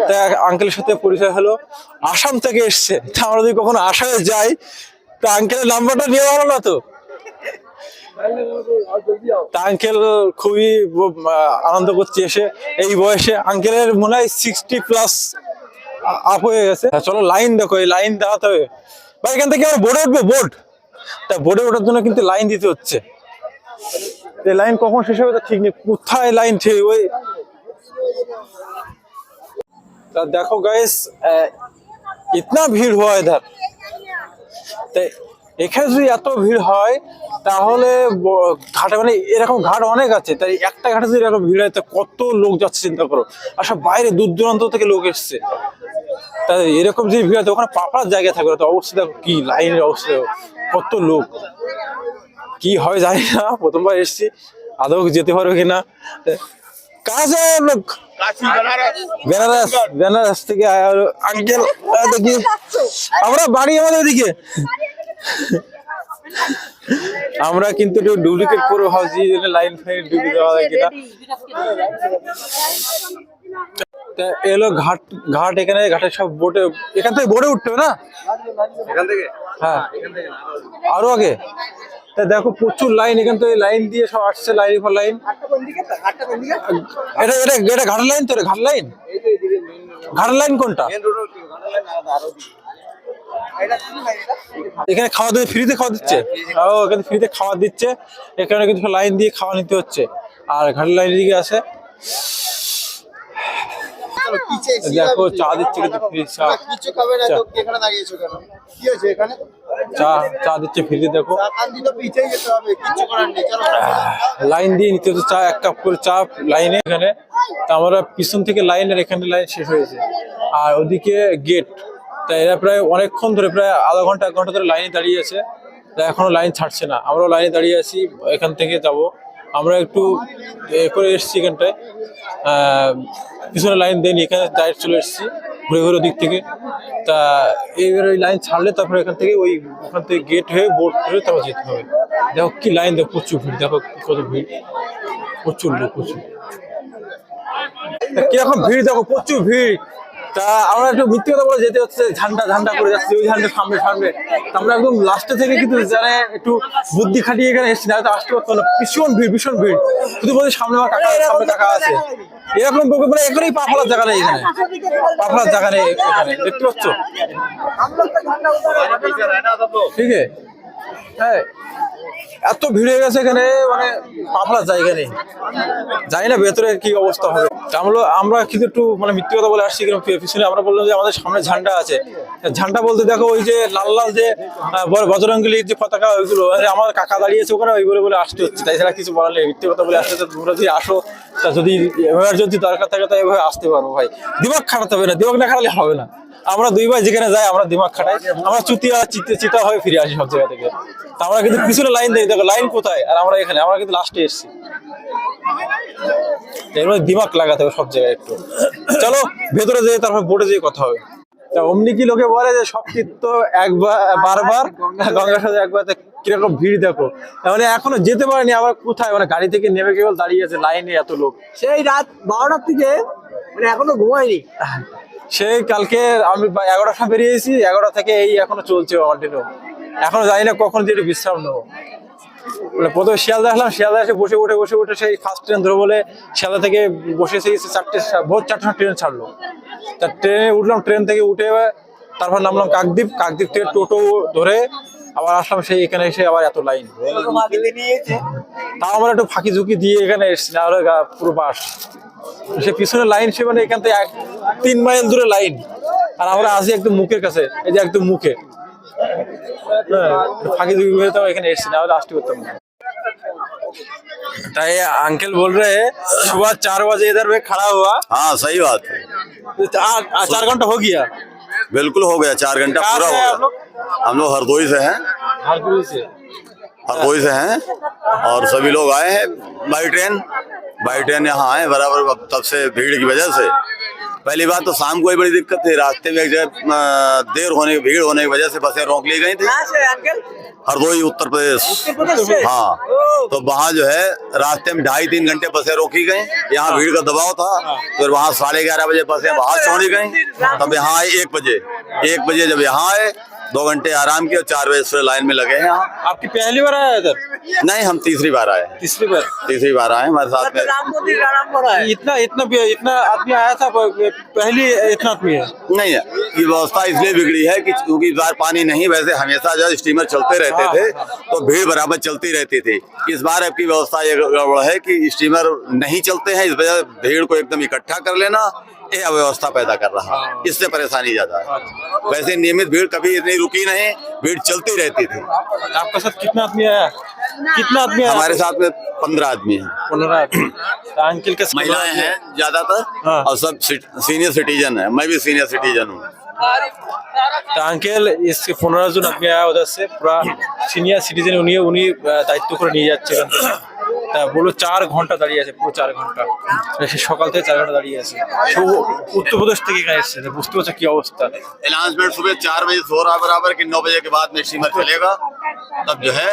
Speaker 2: তা আঙ্কেলের সাথে পরিচয় হলো, আসাম থেকে এসছে। তা আমরা যদি কখনো আসামে যাই, তা আঙ্কেলের নাম্বারটা নিয়ে ভালো না তো? তা আঙ্কেল খুবই আনন্দ করছে এসে এই বয়সে। আঙ্কেলের মনে হয় 60+ আপ হয়ে গেছে। চলো লাইন দেখো, এই লাইন দেখাতে হবে ভাই। এখান থেকে আমরা বোর্ডে উঠবো, বোর্ড, তা বোর্ডে ওঠার জন্য কিন্তু লাইন দিতে হচ্ছে। এই লাইন কখন শেষ হবে তা ঠিক নেই, কোথায় লাইন ঠিক ওই। তা দেখো গাইস, ইতনা ভিড় হয় ইধার। তাই এখানে যদি এত ভিড় হয়, তাহলে ঘাটে, মানে এরকম ঘাট অনেক আছে, তাই একটা ঘাটে যদি এরকম ভিড় হয়, তা কত লোক যাচ্ছে চিন্তা করো। আর সব বাইরে দূর দূরান্ত থেকে লোক এসছে। তাই এরকম যদি ভিড় হয়, ওখানে পাপার জায়গা থাকবে, তো অবস্থা দেখো কি লাইনের অবস্থা, কত লোক। কি হয় জানি না, প্রথমবার এসছি, আদৌ যেতে পারবে কিনা। কাজ লোক বেনারস, বেনারস থেকে আঙ্কেল দেখি আমরা বাড়ি আমাদের দিকে। আমরা কিন্তু একটু ডুপ্লিকেট করে ভাবছি, লাইন ফাইন ডুবি দেওয়া যায় কিনা। এলো ঘাট, ঘাট এখানে ঘাটের সব বোটে, এখান থেকে বোটে উঠতে হবে না?
Speaker 6: এখান থেকে?
Speaker 2: হ্যাঁ, আরো আগে। তা দেখো প্রচুর লাইন, এখান থেকে লাইন দিয়ে সব আসছে, লাইন পর লাইন। এটা এটা এটা ঘাটের লাইন তো, ঘাট লাইন। ঘাটের লাইন কোনটা? এখানে খাওয়া দিয়ে ফ্রিতে খাওয়া দিচ্ছে? ও, এখানে ফ্রিতে খাওয়া দিচ্ছে, এখানে কিন্তু লাইন দিয়ে খাওয়া নিতে হচ্ছে। আর ঘাটের লাইনের দিকে আছে, দেখো চা দিচ্ছে কিন্তু ফ্রি চা।
Speaker 7: কিছু খাবে না তো এখানে দাঁড়িয়েছো কেন? কি হয়েছে এখানে?
Speaker 2: চা দিচ্ছে ফ্রিতে, দেখো।
Speaker 7: কান্দি তো পিছেই যেতে হবে, কিছু করার নেই, চলো।
Speaker 2: লাইন দিয়ে নিতে হচ্ছে চা, 1 কাপ করে চা লাইনে এখানে। তা আমরা পিছন থেকে লাইন, আর এখানে লাইন শেষ হয়েছে, আর ওদিকে গেট। তা এরা প্রায় অনেকক্ষণ ধরে, প্রায় আধা ঘন্টা 1 ঘন্টা ধরে লাইনে দাঁড়িয়ে আছে। তা এখনো লাইন ছাড়ছে না, আমরাও লাইনে দাঁড়িয়ে আছি। এখান থেকে যাব আমরা একটু করে এসছি এখানটায়, পিছনে লাইন দেয়নি, এখানে ডাইরেক্ট চলে এসেছি ঘুরে ঘুরে দিক থেকে। তা এইবার ওই লাইন ছাড়লে তারপরে এখান থেকে ওখান থেকে গেট হয়ে বোট ধরে তারপর যেতে হবে। দেখো কি লাইন, দেখো প্রচুর ভিড়, দেখো কত ভিড়, প্রচুর লোক, প্রচুর। কিরকম ভিড় দেখো, প্রচুর ভিড়। তা আমরা একটু মিথ্যে কথা বলে যেতে হচ্ছে, ঝান্ডা ঝান্ডা করে যাচ্ছি, ওই ঝান্ডার সামনে সামনে। তা আমরা একদম লাস্টে থেকে কিন্তু যারা একটু বুদ্ধি খাটিয়ে এখানে এসেছি, না তো আসতে পারতো না। ভীষণ ভিড়, ভীষণ ভিড়। শুধু বলছি সামনে আমার কাকা, সামনে কাকা আছে। এরকম মানে এখানেই পা ফেলার জায়গা নেই, এখানে পা ফেলার জায়গা নেই এখানে, দেখতে পাচ্ছ? ঠিক আছে, হ্যাঁ এত ভিড় হয়ে গেছে এখানে, মানে পা ফেলার জায়গা নেই। জানি না ভেতরে কি অবস্থা হবে। আমরা কিন্তু একটু মানে মিথ্যে কথা বলে আসছি, কিন্তু পিছনে আমরা বললাম যে আমাদের সামনে ঝান্ডা আছে। ঝান্ডা বলতে দেখো ওই যে লাল লাল যে বজরঙ্গলির যে পতাকা, ওইগুলো আমার কাকা দাঁড়িয়েছে ওখানে, ওই বলে আসতে হচ্ছে। তাই ছাড়া কিছু বলার নেই, মিথ্যে কথা বলে আসতে। তোমরা যদি আসো, তা যদি এমার্জেন্সি দরকার থাকে তো এভাবে আসতে পারবো ভাই। দিমাগ খাটাতে হবে না, দিমাগ না খাটালে হবে না। আমরা 2 বার যেখানে যাই আমরা দিমাগ খাটাই, আমরা চিতা হয়ে ফিরে আসি সব জায়গা থেকে। তা আমরা কিন্তু পিছনে লাইন দিই, দেখো লাইন কোথায়, আর আমরা এখানে, আমরা কিন্তু লাস্টে এসেছি। এগুলো দিমাগ লাগাতে হবে সব জায়গায় একটু। চলো ভেতরে যেয়ে তারপর বোর্ডে যেয়ে কথা হবে। তা অমনি কি লোকে বলে যে সব তীর্থ বারবার, গঙ্গার সাথে একবার, কিরকম ভিড় দেখো। মানে এখনো যেতে পারেনি, আমরা কোথায়, মানে গাড়ি থেকে নেমে কেবল দাঁড়িয়ে আছে, লাইনে এত লোক।
Speaker 4: সেই রাত 12টার থেকে মানে এখনো ঘুমায়নি।
Speaker 2: সেই কালকে আমি 11টার সময় বেরিয়েছি, 11টা থেকে এই এখনো চলছে কন্টিনিউ। এখনো জানি না কখন যে একটু বিশ্রাম নেবো। প্রথমে শিয়ালদা আসলাম, শিয়ালদা এসে বসে সেই ফার্স্ট ট্রেন ধরো বলে শিয়ালদা থেকে বসে ভোর 4টার সময় ট্রেন ছাড়লো। তা ট্রেনে উঠলাম, ট্রেন থেকে উঠে তারপর নামলাম কাকদ্বীপ থেকে টোটো ধরে আবার আসলাম সেই এখানে এসে আবার এত লাইন। তাও আমরা একটু ফাঁকি ঝুঁকি দিয়ে এখানে এসেছি, না হলে পুরো বাস। সে পিছনে লাইন, সে মানে এখান থেকে 3 মাইল দূরে লাইন, আর আমরা আসি একদম মুখের কাছে, এই যে একদম মুখে। ফাঁকি ঝুঁকি হয়ে তো এখানে এসেছি, না হলে আসতে করতাম না। ताई अंकल बोल रहे हैं सुबह 4 बजे इधर में खड़ा हुआ।
Speaker 9: हाँ सही बात है।
Speaker 2: 4 घंटा हो गया?
Speaker 9: बिल्कुल हो गया, 4 घंटा पूरा हो गया। हम लोग हरदोई से हैं। हरदोई से हैं और सभी लोग आए हैं बाई ट्रेन यहाँ आए बराबर। तब से भीड़ की वजह से पहली बात तो शाम को ही बड़ी दिक्कत थी, रास्ते में एक जगह भीड़ होने की वजह से बसें रोक ली गई थी। हरदोई उत्तर प्रदेश। हाँ, तो वहाँ जो है रास्ते में 2.5-3 घंटे बसें रोकी गई। यहाँ भीड़ का दबाव था, फिर वहाँ 11:30 बजे बसें बाहर छोड़ी गई। तब यहाँ आए 1 बजे जब यहाँ आए 2 घंटे आराम किया, 4 बजे से लाइन में लगे हैं। यहाँ
Speaker 2: आपकी पहली बार आया इधर?
Speaker 9: नहीं, हम तीसरी बार आए। तीसरी बार आए हमारे साथ में।
Speaker 2: इतना आदमी आया था पहली, इतना आदमी है
Speaker 9: नहीं है। ये व्यवस्था इसलिए बिगड़ी है कि क्योंकि इस बार पानी नहीं, वैसे हमेशा जो स्टीमर चलते रहते थे तो भीड़ बराबर चलती रहती थी। इस बार आपकी व्यवस्था ये गड़बड़ है कि स्टीमर नहीं चलते हैं, इस वजह भीड़ को एकदम इकट्ठा कर लेना ये अव्यवस्था पैदा कर रहा है, इससे परेशानी ज्यादा है। वैसे नियमित भीड़ कभी इतनी रुकी नहीं, भीड़ चलती रहती थी।
Speaker 2: आपके साथ कितना आदमी आया?
Speaker 9: हमारे साथ में 15 आदमी हैं।
Speaker 2: 15 आदमी। अंकल के
Speaker 9: महिलाएं हैं ज्यादातर और सब सीनियर सिटीजन है। मैं भी सीनियर सिटीजन हूँ।
Speaker 2: अंकल इसके 15 জন आदमी आया उधर से, पूरा सीनियर सिटीजन उन्हीं दायित्व করে নিয়ে যাচ্ছে। তা বলো 4 ঘন্টা দাঁড়িয়ে আছে, পুরো 4 ঘন্টা। সে সকাল থেকে 4 ঘন্টা দাঁড়িয়ে আছে। উত্তরপ্রদেশ থেকে এখানে এসেছে, বুঝতে পারছো কি অবস্থা।
Speaker 9: अनाउंसमेंट सुबह 4 बजे से हो रहा बराबर कि 9 बजे के बाद में स्टीमर चलेगा, तब जो है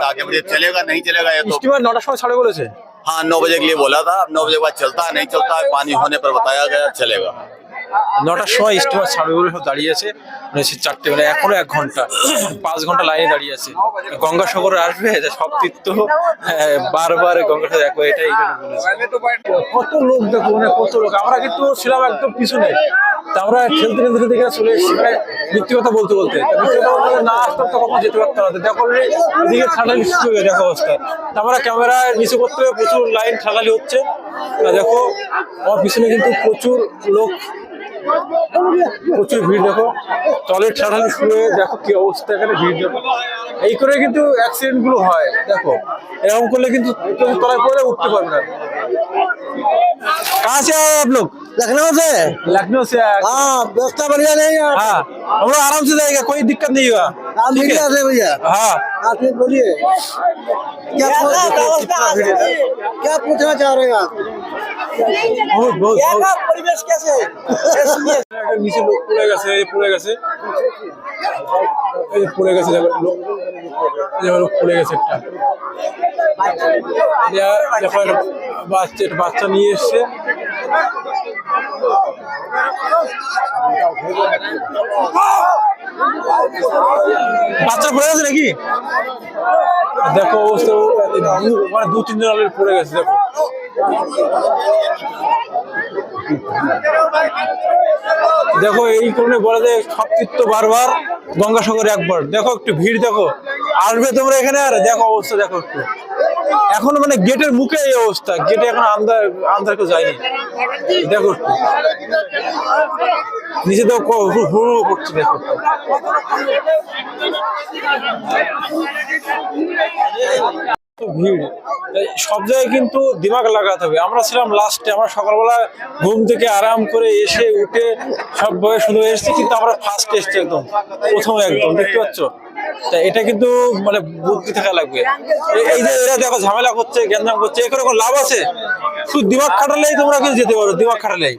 Speaker 9: आगे बढ़े चलेगा, नहीं चलेगा ये तो।
Speaker 2: स्टीमर 9টার সময় ছাড়ে বলেছে।
Speaker 9: हाँ 9 बजे के लिए बोला था, अब 9 बजे के बाद चलता है नहीं चलता है, पानी होने पर बताया गया चलेगा।
Speaker 2: 9টার সময় স্টিমার ছাড়বে বলে সব দাঁড়িয়ে আছে, মানে 4টে, মানে এখনো 1 ঘন্টা 5 ঘন্টা লাইনে দাঁড়িয়ে আছে। গঙ্গাসাগর আসবে, সব তীর্থ বারবার গঙ্গাসাগর দেখো, এটাই কত লোক দেখো, মানে কত লোক। আমরা কিন্তু ছিলাম একদম পিছনে, তা আমরা খেলতে এখানে চলে এসেছি, মানে মিথ্যে কথা বলতে না আসতাম তো কখন যেতে পারতাম না। দেখো এদিকে ঠান্ডালি শুরু হয়ে দেখো অবস্থা। আমরা ক্যামেরা নিচে করতে হবে, প্রচুর লাইন ঠান্ডালি হচ্ছে। দেখো আমার পিছনে কিন্তু প্রচুর লোক, প্রচুর ভিড়। দেখো টয়লেট ঠান্ডালি শুরু হয়ে দেখো কি অবস্থা, এখানে ভিড় দেখো। এই করে কিন্তু অ্যাক্সিডেন্ট গুলো হয়। দেখো এরকম করলে কিন্তু তলায় পড়ে উঠতে পারবে না। कहाँ से आए आप लोग? लखनऊ से आए।
Speaker 4: हाँ, व्यवस्था बढ़िया नहीं है।
Speaker 2: हाँ, हम लोग आराम से जाएगा, कोई दिक्कत नहीं हुआ।
Speaker 4: भैया
Speaker 2: हाँ
Speaker 4: फिर बोलिए क्या पूछना चाह रहे हैं आप?
Speaker 2: बहुत
Speaker 4: परिवेश कैसे
Speaker 2: নিচে লোক পড়ে গেছে, লোক পড়ে গেছে একটা। বাচ্চা নিয়ে এসছে, বাচ্চা পড়ে গেছে নাকি? দেখো অবস্থা, মানে 2-3 জন অলরেডি পড়ে গেছে। দেখো দেখো এই কারণে বলে যে সব তীর্থ বারবার, গঙ্গাসাগরে একবার। দেখো একটু ভিড়, দেখো আসবে তোমরা এখানে। আর দেখো অবস্থা, দেখো একটু এখন মানে গেটের মুখে এই অবস্থা, গেটে এখন আন্দার কেউ যায়নি। দেখো একটু নিচে তো হুড় করছে। দেখো ভিড়, সব জায়গায় কিন্তু দিমাগ লাগাতে হবে। আমরা ছিলাম লাস্টে, আমরা সকালবেলা ঘুম থেকে আরাম করে এসে উঠে সব বয়ে শুরু এসেছি, কিন্তু আমরা ফার্স্ট এসছি, একদম প্রথমে, একদম দেখতে পাচ্ছ। তা এটা কিন্তু মানে বুদ্ধি থাকা লাগবে। এই যে এরা দেখো ঝামেলা করছে, গ্যাঞ্জাম করছে, এখানে কোনো লাভ আছে? শুধু দিমাগ খাটালেই তোমরা কিন্তু যেতে পারো, দিমাগ খাটালেই।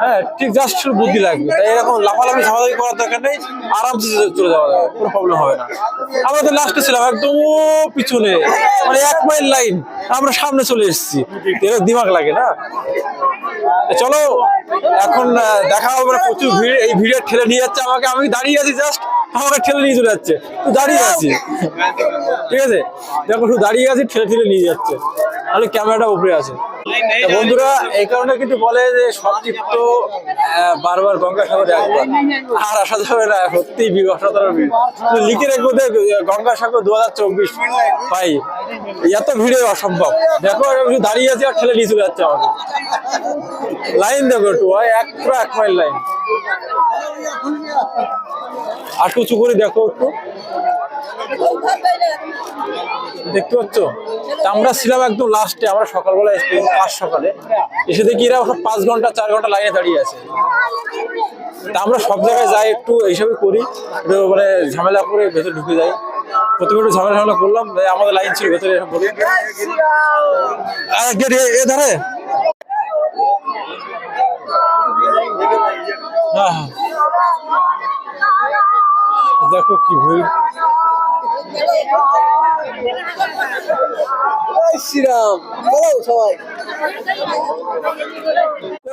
Speaker 2: হ্যাঁ ঠিক, জাস্ট বুদ্ধি লাগবে। তাই এরকম লাফালাফি ঝামেলাফি করার দরকার নেই, আরামসে চলে যাওয়া যাবে, কোনো প্রবলেম হবে না। আমরা তো লাস্টে ছিলাম একদম পিছনে, মানে 1 মাইল লাইন, আমরা সামনে চলে এসেছি। এর দিমাগ লাগে না। চলো এখন দেখা হবে না, প্রচুর ভিড়। এই ভিড়ে ঠেলে নিয়ে যাচ্ছে আমাকে, আমি দাঁড়িয়ে আছি জাস্ট, আমাকে ঠেলে নিয়ে চলে যাচ্ছে। দাঁড়িয়ে আছি, ঠিক আছে, দেখো শুধু দাঁড়িয়ে আছি, ঠেলে নিয়ে যাচ্ছে, তাহলে ক্যামেরাটা উপরে আছে। বন্ধুরা এই কারণে কিন্তু বলে যে সব তীর্থ বারবার, গঙ্গাসাগরে একবার। আর আসা যাবে না, সত্যি ভিড়, অসাধারণ ভিড়। লিখে রেখে গঙ্গাসাগর 2024 ভাই, এত ভিড়ে অসম্ভব। দেখো আমি দাঁড়িয়ে আছি আর ঠেলে নিয়ে চলে যাচ্ছে আমাকে। লাইন দেখো একটু, 1 মাইল লাইন। আর উঁচু করে দেখো একটু, দেখতে পাচ্ছ। আমরা ছিলাম একদম লাস্টে, আমরা সকালবেলা এসেছি, ফার্স্ট সকালে এসে দেখি এরা 5 ঘন্টা 4 ঘন্টা লাইনে দাঁড়িয়ে আছে। তা আমরা সব জায়গায় যাই, একটু এইসবই করি, মানে ঝামেলা করে ভেতরে ঢুকে যাই। প্রথমে একটু ঝামেলা করলাম, আমাদের লাইন ছিল ভেতরে, এসব বলি এ ধারে। হ্যাঁ হ্যাঁ, দেখো কি ভিড়।
Speaker 4: শ্রীরাম সবাই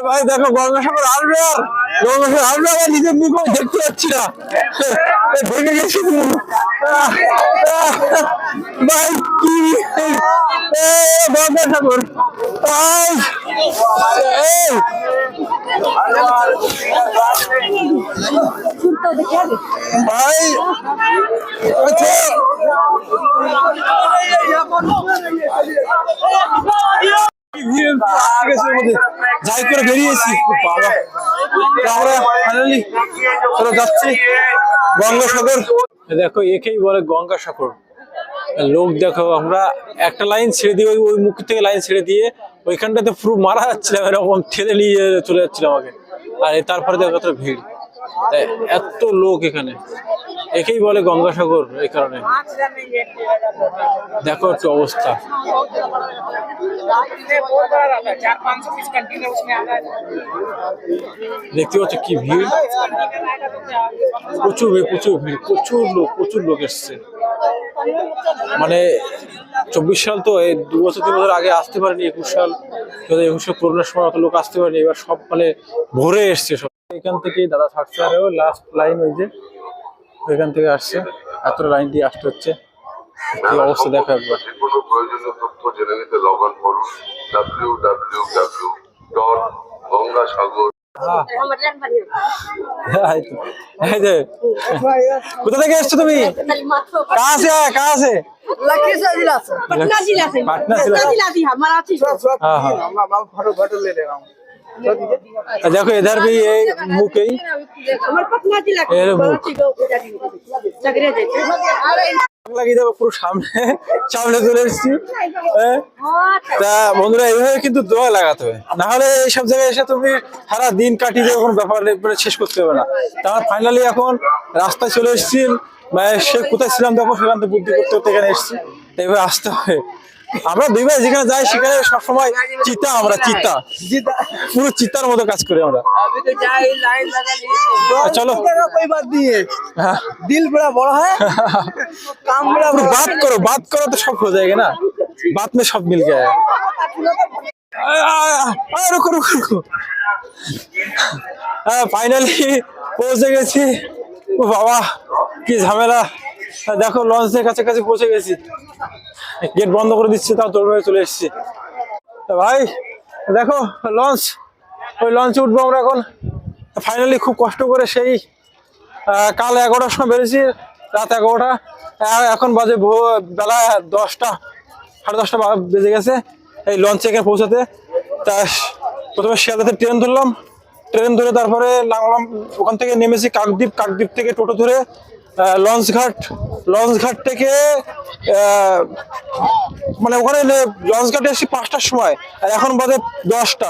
Speaker 2: ভাই দেখো গঙ্গাসাগর আসবে, আর গঙ্গাসাগর আসবে, আমার নিজের মুখ দেখতে পাচ্ছি না, ভেঙে গেছি ভাই। কি গঙ্গাসাগর ভাই, ভাই যাই করে বেরিয়েছি, আমরা ফাইনালি যাচ্ছি গঙ্গাসাগর। দেখো একেই বলে গঙ্গাসাগর। লোক দেখো, আমরা একটা লাইন ছেড়ে দিয়ে ওই মুখ থেকে লাইন ছেড়ে দিয়ে ওইখানটাতে পুরো মারা যাচ্ছিলাম, এরকম ঠেলে নিয়ে চলে যাচ্ছিলাম আমাকে। আর তারপরে দেখো কত ভিড়, এত লোক এখানে, একেই বলে গঙ্গাসাগর। এই কারণে দেখো একটু অবস্থা, দেখতে পাচ্ছ কি ভিড়, প্রচুর ভিড়, প্রচুর ভিড়, প্রচুর লোক এসছে। মানে 24 সাল তো, এই 2 বছর 3 বছর আগে আসতে পারেনি। 21 সাল করোনার সময় অত লোক আসতে পারেনি, এবার সব মানে ভরে এসছে সব। এখান থেকে দাদা ছাড়ছে, আর লাস্ট লাইন ওই যে ওইখান থেকে আসছে, এতটা লাইন দিয়ে আসতে হচ্ছে। কি অবস্থা দেখো একবার।
Speaker 10: কোনো প্রয়োজনীয় তথ্য জেনে নিতে লগ অন করুন www.gangasagar।
Speaker 2: কোথা থেকে এসছো তুমি? कहाँ से है, कहाँ से?
Speaker 3: लखीसराय जिला से, पटना जिला से,
Speaker 2: पटना जिला से।
Speaker 3: जिला से हमारा चीज।
Speaker 2: हाँ हाँ,
Speaker 4: फोटो ले ले रहा हूँ।
Speaker 2: देखो इधर भी ये मुख ही,
Speaker 3: हमारे पटना जिला के चकरे देते।
Speaker 2: লাগিয়ে দেবো পুরো সামনে চলে এসেছি। তা বন্ধুরা এইভাবে কিন্তু দোয়া লাগাতে হবে, না হলে এইসব জায়গায় এসে তুমি সারা দিন কাটিয়ে দেবে, কোনো ব্যাপার শেষ করতে হবে না। তারপর ফাইনালি এখন রাস্তায় চলে এসেছি, সে কোথায় ছিলাম দেখো, সেখান থেকে বুদ্ধি করতে করতে এখানে এসেছি। এইভাবে আসতে হবে। আমরা 2 ভাই যেখানে যাই সেখানে সবসময় চিতা, আমরা চিতা, পুরো চিতার মতো কাজ করি আমরা। चलो
Speaker 4: कोई बात नहीं है, दिल बड़ा बड़ा है, काम बड़ा।
Speaker 2: बात करो तो सब हो जाएगा ना, बात में सब मिल गया है। रुको रुको रुको ফাইনালি পৌঁছে গেছি। ও বাবা কি ঝামেলা। দেখো লঞ্চের কাছাকাছি পৌঁছে গেছি, গেট বন্ধ করে দিচ্ছে, তাও তোর চলে এসেছি। ভাই দেখো লঞ্চ, ওই লঞ্চে উঠবো আমরা এখন। ফাইনালি খুব কষ্ট করে সেই কাল 11টার সময় বেরিয়েছি, রাত 11টা, এখন বাজে বেলা 10টা, 10:30 বেজে গেছে এই লঞ্চে এখানে পৌঁছাতে। তা প্রথমে শিয়ালদাতে ট্রেন ধরলাম, ট্রেন ধরে তারপরে নামলাম, ওখান থেকে নেমেছি কাকদ্বীপ, কাকদ্বীপ থেকে টোটো ধরে লঞ্চঘাট, লঞ্চঘাট থেকে মানে ওখানে লঞ্চঘাটে এসেছি 5টার সময়, আর এখন বাজে 10টা।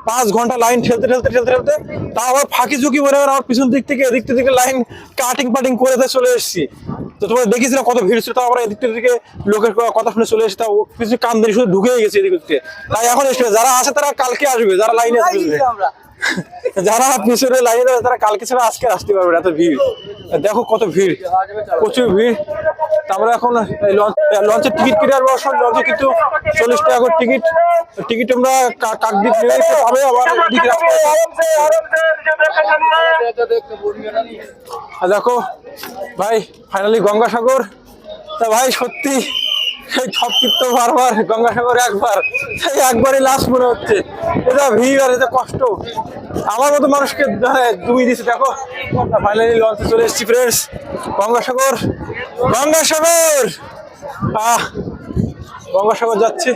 Speaker 2: 5 ঘন্টা লাইন ঠেলতে ঠেলতে ঠেলতে ঠেলতে তা আবার ফাঁকি ঝুঁকি বলে আমার পিছন দিক থেকে এদিক থেকে লাইন কাটিং পাটিং করে চলে এসেছি। তো তোমরা দেখেছিলাম কত ভিড় ছিল, তাও আমরা এদিক থেকে লোকের কথা শুনে চলে এসেছি, তাও কিছু কান দিয়ে শুধু ঢুকেই গেছি এদিক থেকে। তাই এখন এসে যারা আসে তারা কালকে আসবে, যারা লাইনে আসবে, যারা পিছনে লাইনে যাবে তারা কালকে ছাড়া আজকে আসতে পারবে না, এত ভিড়। দেখো কত ভিড়, প্রচুর ভিড়। তারপরে এখন লঞ্চের টিকিট কেটে আসবো, লঞ্চে কিন্তু 40 টাকা করে টিকিট। টিকিট আমরা কাকদ্বীপ নেমে পাবে, আবার দেখো ভাই ফাইনালি গঙ্গাসাগর। তা ভাই সত্যি এই সব তীর্থ বারবার, গঙ্গাসাগর একবার, সেই একবারই লাস্ট মনে হচ্ছে। এটা ভিড় আর এটা কষ্ট, আমার মতো মানুষকে ডুবি দিচ্ছে। দেখো ফাইনালি লঞ্চে চলে এসেছি ফ্রেন্ডস, গঙ্গাসাগর, গঙ্গাসাগর, গঙ্গাসাগর যাচ্ছি।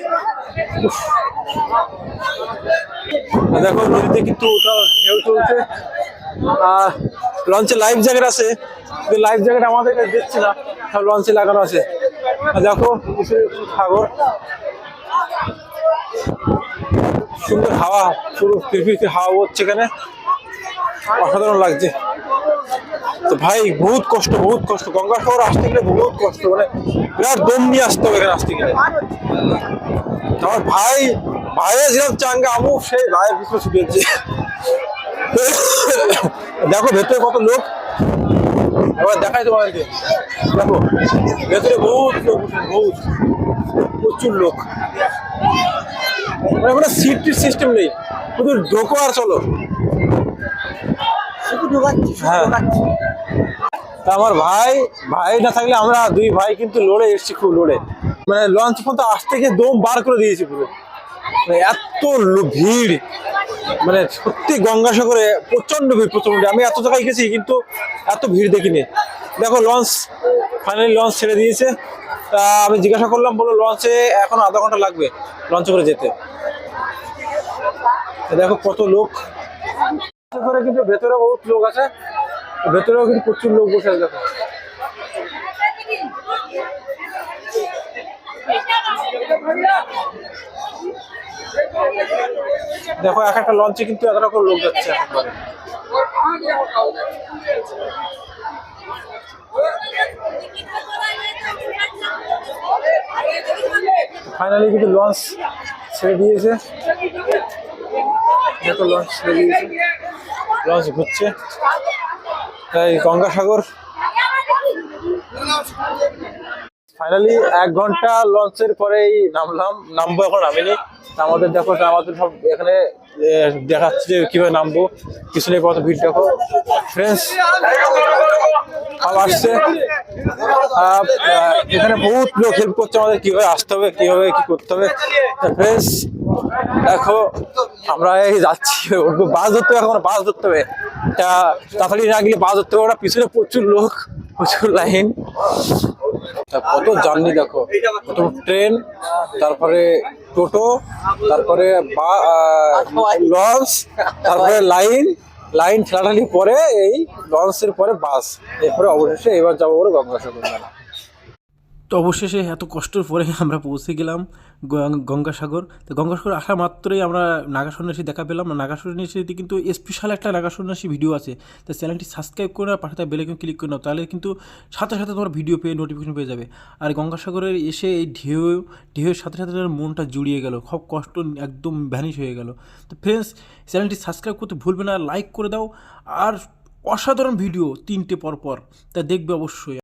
Speaker 2: দেখো নদীতে কিন্তু ঢেউ চলছে, লঞ্চে লাইফ জ্যাকেট আছে, লাইফ জ্যাকেট আমাদের কাছে দিচ্ছে না, সব লঞ্চে লাগানো আছে। দেখো সাগর, সুন্দর হাওয়া, পুরো ফিরফির হাওয়া হচ্ছে এখানে, অসাধারণ লাগছে। তো ভাই বহুত কষ্ট, বহুত কষ্ট, গঙ্গাসাগর আসতে গেলে বহুত কষ্ট, মানে বিরাট দম নিয়ে আসতে হবে এখানে আসতে গেলে। আমার ভাইয়ের যেরকম চাঙ্গা, আমু সেই ভাইয়ের পিছনে ছুটেছে। দেখো ভেতরে কত লোক, এবার দেখাই তোমাদেরকে। দেখো ভেতরে বহুত লোক, বহুত প্রচুর লোক, মানে কোনো সিট সিস্টেম নেই, শুধু ঢোকো আর চলো। হ্যাঁ, আমার ভাই না থাকলে আমরা দুই ভাই কিন্তু লড়ে এসেছি, খুব লড়ে, মানে লঞ্চ পর্যন্ত আসতে গিয়ে দম বার করে দিয়েছি পুরো, মানে এত ভিড়, মানে সত্যি গঙ্গাসাগরে প্রচন্ড ভিড়, প্রচন্ড। আমি এত জায়গায় গেছি কিন্তু এত ভিড় দেখিনি। দেখো লঞ্চ ফাইনালি লঞ্চ ছেড়ে দিয়েছে। তা আমি জিজ্ঞাসা করলাম, বললো লঞ্চে এখন আধা ঘন্টা লাগবে লঞ্চে করে যেতে। দেখো কত লোক, কিন্তু ভেতরে বহুত লোক আছে, ভেতরেও কিন্তু প্রচুর লোক বসে আছে। দেখো দেখো এক একটা লঞ্চে কিন্তু এত রকম লোক যাচ্ছে একবারে। ফাইনালি কিন্তু লঞ্চ ছেড়ে দিয়েছে, দেখো লঞ্চ ছেড়ে দিয়েছে, লঞ্চ ঘুরছে। তাই গঙ্গাসাগর ফাইনালি 1 ঘন্টা লঞ্চের পরেই নামবো, এখন নামিনি। আমাদের দেখো, আমাদের সব এখানে দেখাচ্ছে যে কিভাবে নামবো, পিছনে কত ভিড়। দেখো ফ্রেন্ডস সব আসছে, এখানে বহুত লোক হেল্প করছে আমাদের কিভাবে আসতে হবে, কিভাবে কি করতে হবে। ফ্রেন্ডস দেখো আমরা এই যাচ্ছি, বাস ধরতে হবে, এখন বাস ধরতে হবে, তাড়াতাড়ি না গেলে বাস ধরতে হবে। ওরা পিছনে প্রচুর লোক, প্রচুর লাইন, কত জার্নি। দেখো প্রথম ট্রেন, তারপরে টোটো, তারপরে লঞ্চ, তারপরে লাইন ঠেলাঠালি, পরে এই লঞ্চের পরে বাস, এরপরে অবশেষে এবার যাবো বলে গঙ্গাসাগর মেলা।
Speaker 1: তো অবশেষে এত কষ্টের পরে আমরা পৌঁছে গেলাম গঙ্গাসাগর। তো গঙ্গাসাগর আসা মাত্রই আমরা নাগা সন্ন্যাসী দেখা পেলাম। নাগা সন্ন্যাসীতে কিন্তু স্পেশাল একটা নাগা সন্ন্যাসী ভিডিও আছে, তো চ্যানেলটি সাবস্ক্রাইব করে পাশে বেল আইকন ক্লিক করে নাও, তাহলে কিন্তু সাথে সাথে তোমার ভিডিও পেয়ে নোটিফিকেশন পেয়ে যাবে। আর গঙ্গাসাগরের এসে এই ঢেউয়ের সাথে সাথে মনটা জুড়িয়ে গেল, সব কষ্ট একদম ভ্যানিশ হয়ে গেল। তো ফ্রেন্ডস চ্যানেলটি সাবস্ক্রাইব করতে ভুলবে না, লাইক করে দাও, আর অসাধারণ ভিডিও 3টে পরপর তা দেখবে অবশ্যই।